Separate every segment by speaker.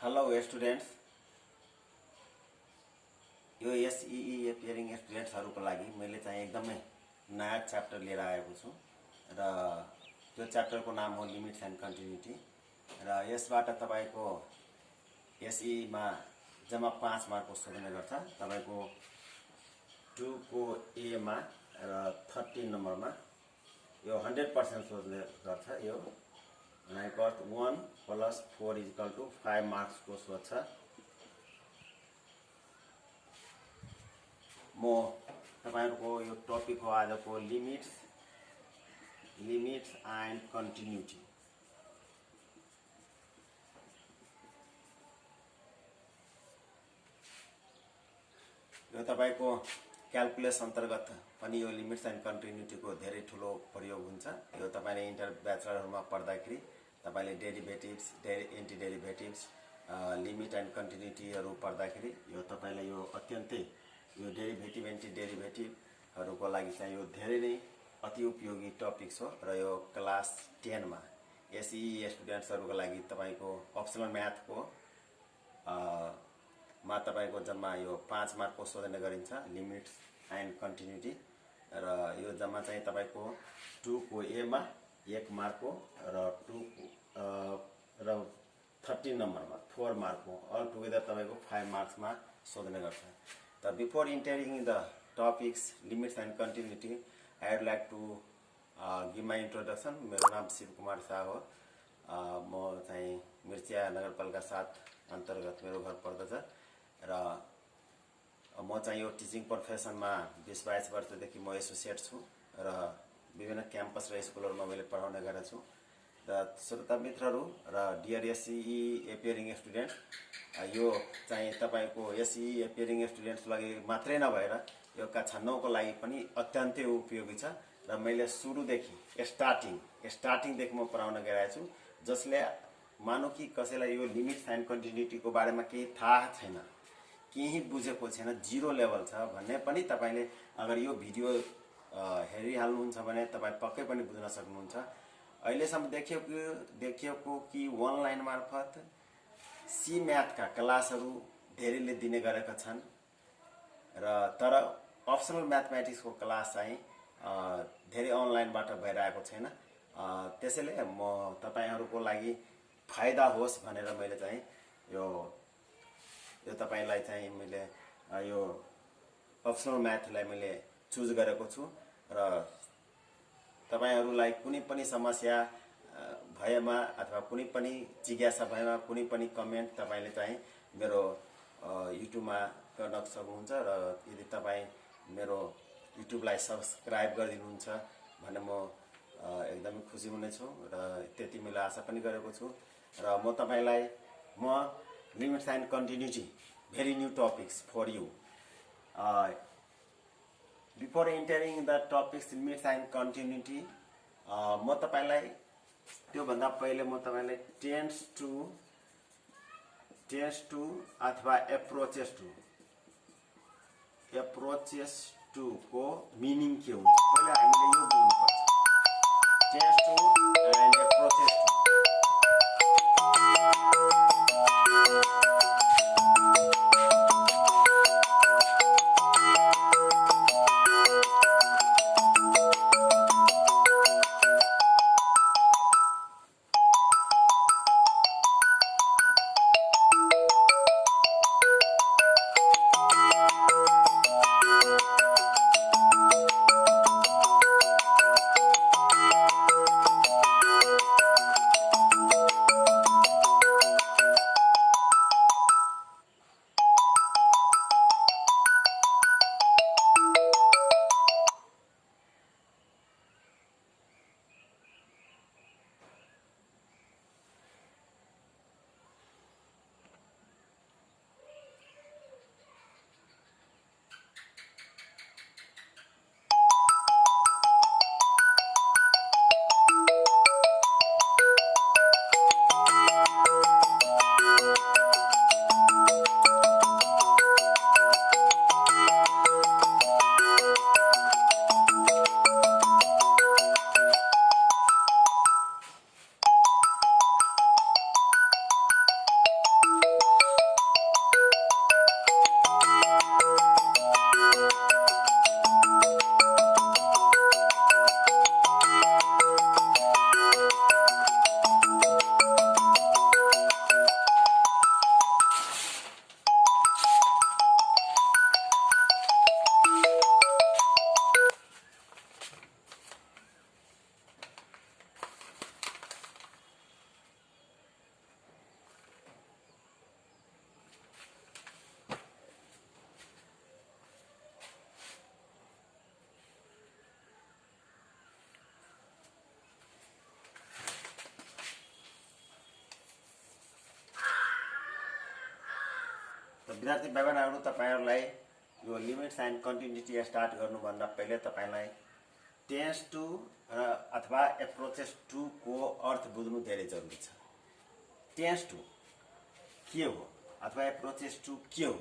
Speaker 1: Hello students, यो SEE एपियरिङ स्टुडेन्ट्सहरूको लागि मैले चाहिँ एकदमै नयाँ च्याप्टर लिएर आएको छु र त्यो च्याप्टरको नाम हो लिमिट्स एन्ड कन्टिन्युटी। र यसबाट तपाईको एसईईमा जम्मा 5 मार्कको सोध्ने गर्छ। तपाईको 2 को ए मा र 13 नम्बरमा यो 100% सोध्ने गर्छ। यो भनेको 1 + 4 = 5 मार्क्स को सोध्छ। म तपाईहरुको यो टपिक हो आजको लिमिट्स एन्ड कन्टिन्युटी। यो तपाईको क्याल्कुलस अन्तर्गत पनि यो लिमिट्स एन्ड कन्टिन्युटी को धेरै ठुलो प्रयोग हुन्छ। यो तपाईले इन्टर ब्याचलरमा पढ्दाखेरि तपाईले derivatives, anti derivatives, limit and कन्टिन्युटीहरु पढ्दाखेरि यो तपाईलाई यो अत्यन्तै यो डेरिभेटिभ एन्टी डेरिभेटिभहरुको लागि चाहिँ यो धेरै नै अति उपयोगी टपिक हो। र यो क्लास 10 मा एसईई स्टुडेन्ट्सहरुको लागि तपाईको अप्सनल म्याथको मा तपाईको जम्मा यो 5 मार्कको सोध्ने गरिन्छ लिमिट्स एन्ड कन्टिन्युटी। र यो जम्मा चाहिँ तपाईको 2 को ए मा 1 मार्कको र 13 नम्बरमा 4 मार्कको अल टुगेदर तपाईको 5 मार्क्समा सोध्ने गर्छ। त before entering the topics limits and continuity, I would like to give my introduction. मेरो नाम शिव कुमार शाह हो। म चाहिँ मिर्चिया नगरपालिका 7 अन्तर्गत मेरो घर पर्दछ र म चाहिँ यो टिचिङ प्रोफेसनमा 20-22 वर्षदेखि म एसोसिएट छु र विभिन्न क्याम्पस र स्कुलहरुमा मैले पढाउने गरेको छु। र श्रोता मित्रहरु र डियर एसईई एपियरिङ स्टुडेन्ट, यो चाहिँ तपाईको एसईई एपियरिङ स्टुडेन्ट्स लागि मात्रै नभएर यो कक्षा 9 को लागि पनि अत्यन्तै उपयोगी छ। र मैले सुरुदेखि स्टार्टिङदेखि म पढाउन गइरहेको छु। जसले मानौ कि कसैलाई यो लिमिट्स एन्ड कन्टिन्युटी को बारेमा केही थाहा छैन, केही बुझेको छैन, जीरो लेभल छ भन्ने पनि तपाईले अगर यो भिडियो हेरिहाल्नुहुन्छ भने तपाई पक्कै पनि बुझ्न सक्नुहुन्छ। अहिलेसम्म देखिएको कि अनलाइन मार्फत सी म्याथ का क्लासहरु धेरैले दिने गरेका छन् र तर अप्सनल म्याथमेटिक्स को क्लास चाहिँ धेरै अनलाइनबाट भइरहेको छैन। त्यसैले म तपाईहरुको लागि फाइदा होस् भनेर मैले चाहिँ यो तपाईलाई चाहिँ मैले यो अप्सनल म्याथलाई मैले चुज गरेको छु। र तपाईहरुलाई कुनै पनि समस्या भएमा अथवा कुनै पनि जिज्ञासा भएमा कुनै पनि कमेन्ट तपाईले चाहिँ मेरो युट्युबमा गर्न सक्नुहुन्छ। र यदि तपाई मेरो युट्युबलाई सब्स्क्राइब गरिदिनुहुन्छ भने म एकदमै खुसी हुनेछु र त्यति मैले आशा पनि गरेको छु। र म तपाईलाई limits and continuity very new topics for you. Before entering the topics limits and continuity, म तपाईलाई त्यो भन्दा पहिले म तपाईलाई tends to अथवा approaches to को मिनिङ के हुन्छ पहिले हामीले यो बुझ्नुपर्छ। tends to and approaches to विद्यार्थी भाइ बहनहरू, तपाईहरुलाई यो लिमिट्स एन्ड कन्टिन्युटी स्टार्ट गर्नुभन्दा पहिले तपाईलाई टेन्स टु अथवा एप्रोचेस टु को अर्थ बुझ्नु धेरै जरुरी छ। टेन्स टु के हो अथवा एप्रोचेस टु के हो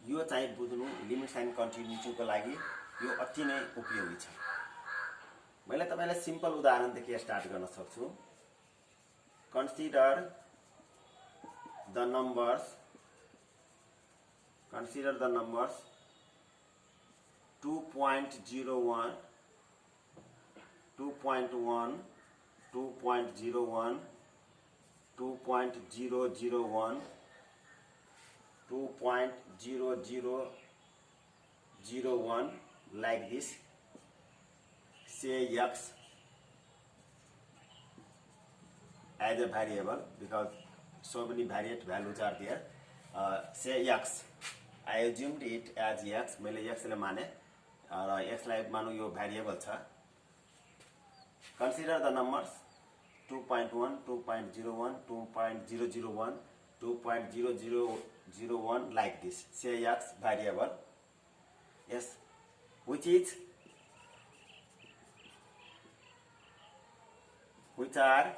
Speaker 1: यो चाहिँ बुझ्नु लिमिट्स एन्ड कन्टिन्युटीको लागि यो अति नै उपयोगी छ। मैले तपाईलाई सिम्पल उदाहरणदेखि स्टार्ट गर्न सक्छु। Consider the numbers 2.01, 2.1, 2.01, 2.001, 2.0001 like this. Say x as a variable because so many variate values are there. Say x. I assumed it as x. मैले x ले माने र x लाई मानु यो variable छ। Consider the numbers 2.1, 2.01, 2.001, 2.0001 like this. Say x variable. Yes, which are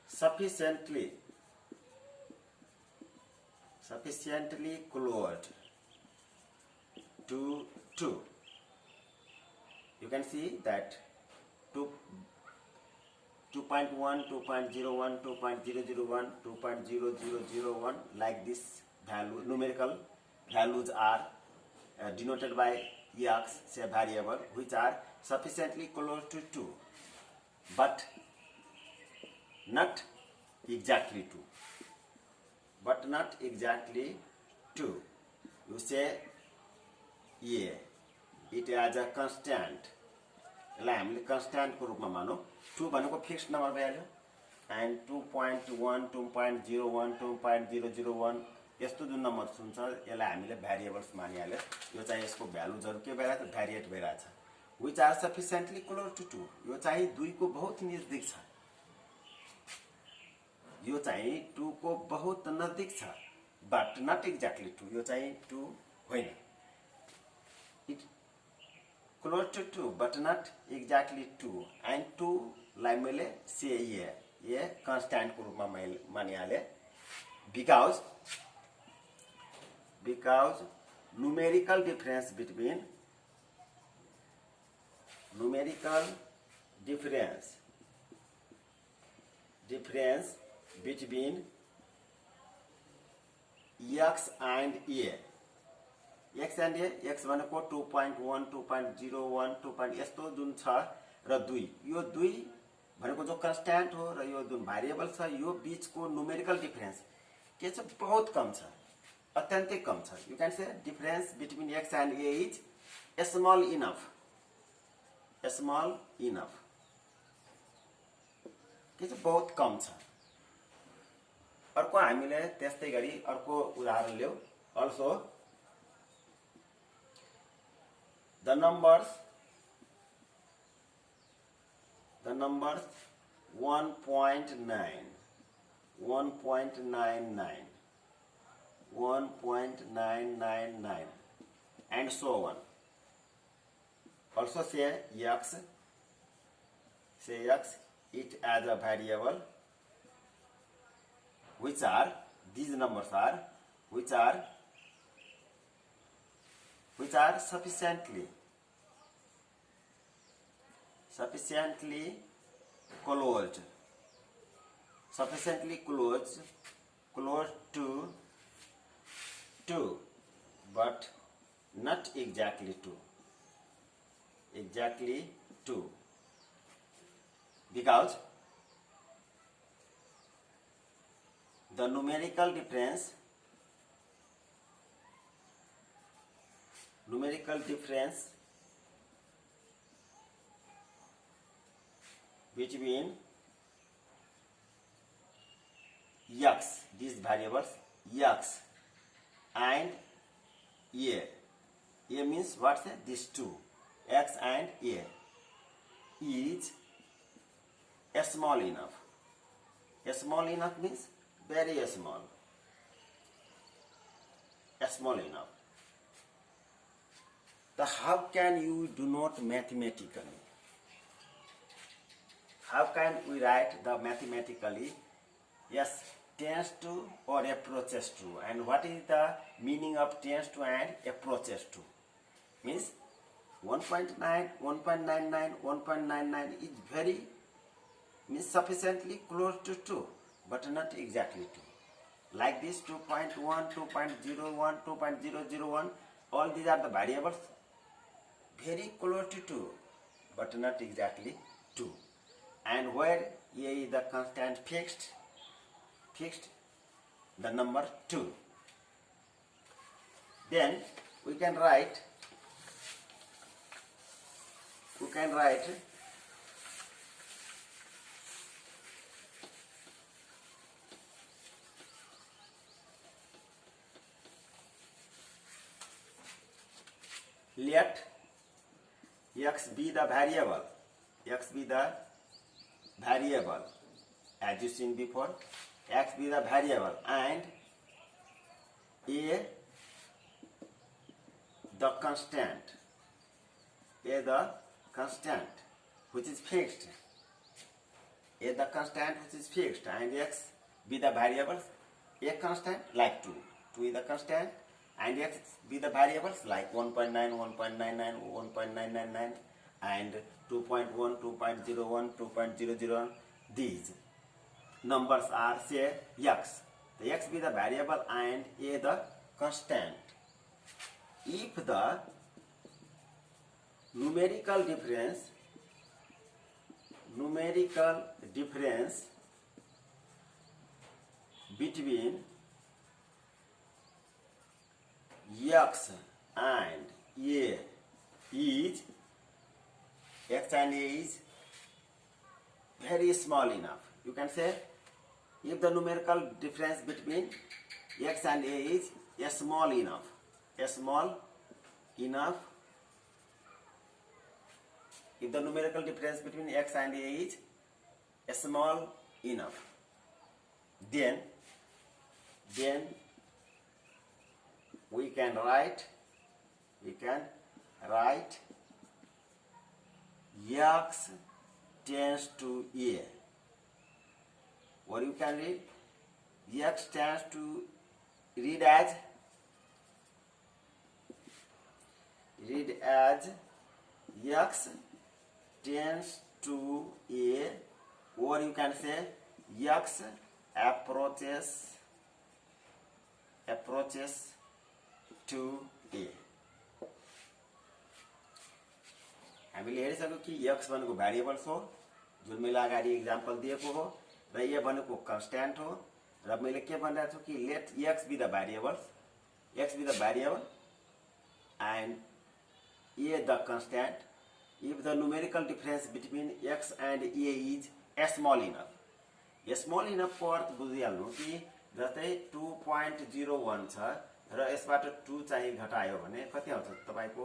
Speaker 1: sufficiently close to 2. You can see that 2.1, 2.01, 2.001, 2.0001 like this value, numerical values are denoted by x, say variable, which are sufficiently close to 2, but not exactly 2. But not exactly 2. You say yeah, it as a constant. हामीले constant को रूपमा मानौ। 2 भनेको fixed number value and 2.1, 2.01, 2.001 यस्तो जुन number हुन्छ यसलाई हामीले variables मानिहाल्यो। यो चाहिँ यसको भ्यालुजहरु के भइरहेछ भेरिएट भइरहेछ। Which are sufficiently close to 2. यो चाहिँ 2 को बहुत नजिक छ। यो चाहिँ 2 को बहुत नजिक छ, but not exactly 2. यो चाहिँ 2 होइन। It close to 2 but not exactly 2 and 2 लाई मैले say ये constant को रूपमा मानिहाले because numerical difference between x and a. x and a, x भनेको 2.1, 2.01, 2. यस्तो जुन छ र 2, यो 2 भनेको जो कन्स्ट्यान्ट हो र यो जुन भेरिएबल छ यो बीचको न्यूमेरिकल डिफरेन्स के छ बहुत कम छ, अत्यन्तै कम छ। You can say difference between x and a is small enough के छ बहुत कम छ। अर्को हामीले त्यस्तै गरी अर्को उदाहरण लियौ। Also the numbers 1.9, 1.99, 1.999 and so on. Also say x, it as a variable, which are these numbers are which are sufficiently close to 2 but not exactly 2 because the numerical difference between x, these variables x and a means what's that? These two, x and a, is small enough. Small enough means very small enough. The how can you do not mathematically? How can we write the mathematically? Yes, tends to or approaches to. And what is the meaning of tends to and approaches to? Means 1.9, 1.99, 1.99 is very means sufficiently close to 2, but not exactly 2. Like this 2.1, 2.01, 2.001, all these are the variables very close to 2, but not exactly 2. And where a is the constant fixed the number 2. Then we can write let x be the variable, as you seen before, x be the variable and a the constant, which is fixed, and x be the variables, a constant like 2 is the constant, and x be the variables like 1.9, 1.99, 1.999, and 2.1, 2.01, 2.001. These numbers are say x. The x be the variable and a the constant. If the numerical difference between x and a is very small enough. You can say if the numerical difference between x and a is small enough, if the numerical difference between x and a is small enough, then we can write x tends to a, or you can read x tends to read as x tends to a, or you can say x approaches to a. हामीले हेरिसक्यो कि x भनेको variables हो, जुन मैले अगाडि example दिएको हो, र a भनेको कन्स्ट्यान्ट हो, र मैले के भनिरहेको छु कि let x be the variable and a the constant if the numerical difference between x and a is small enough. Small enough को अर्थ बुझिहाल्नु कि जस्तै 2.01 छ र यसबाट 2 चाहिँ घटायो भने कति आउँछ तपाईको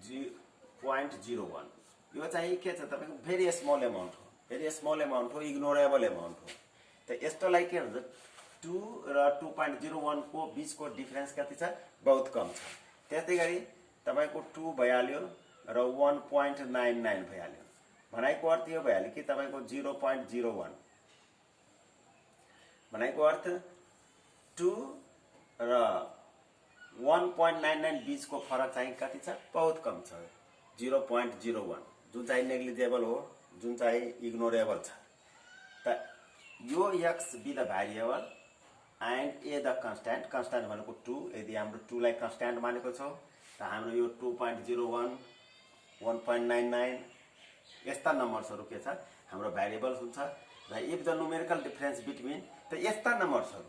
Speaker 1: 0.01. यो चाहिँ के छ तपाईको भेरी स्मॉल अमाउन्ट हो, इग्नोरेबल अमाउन्ट हो. त यस्तोलाई के हुन्छ 2 र 2.01 को बीचको डिफरेन्स कति छ, बहुत कम छ. त्यसैगरी तपाईको 2 भइहाल्यो र 1.99 भइहाल्यो. भनाइको अर्थ यो भइहाल्यो कि तपाईको 0.01 भनाइको अर्थ 2 र 1.99 बीचको फरक चाहिँ कति छ, बहुत कम छ, 0.01, जुन चाहिँ नेग्लिजेबल हो, जुन चाहिँ इग्नोरेबल छ. त यो x be the variable and a the constant भनेको 2. यदि हाम्रो 2 लाई कन्स्ट्यान्ट मानेको छौ त हाम्रो यो 2.01, 1.99 यस्ता नम्बर्सहरु के छ हाम्रो भेरिएबल्स हुन्छ. र if the numerical difference between त यस्ता नम्बर्सहरु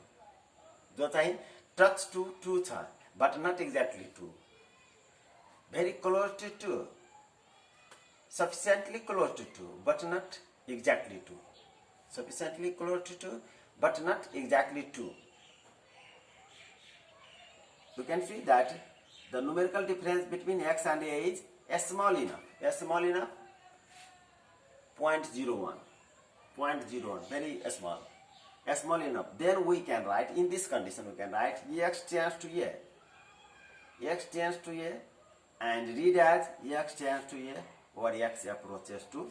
Speaker 1: जो चाहिँ टच टु 2 छ but not exactly 2, very close to 2, sufficiently close to 2 but not exactly 2, sufficiently close to 2 but not exactly 2. You can see that the numerical difference between x and a is small enough, 0.01, very small. small enough, then we can write, in this condition we can write x tends to a, x tends to a, and read as x tends to a or x approaches to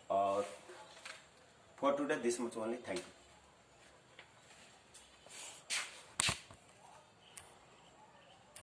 Speaker 1: a. For today this much only. Thank you.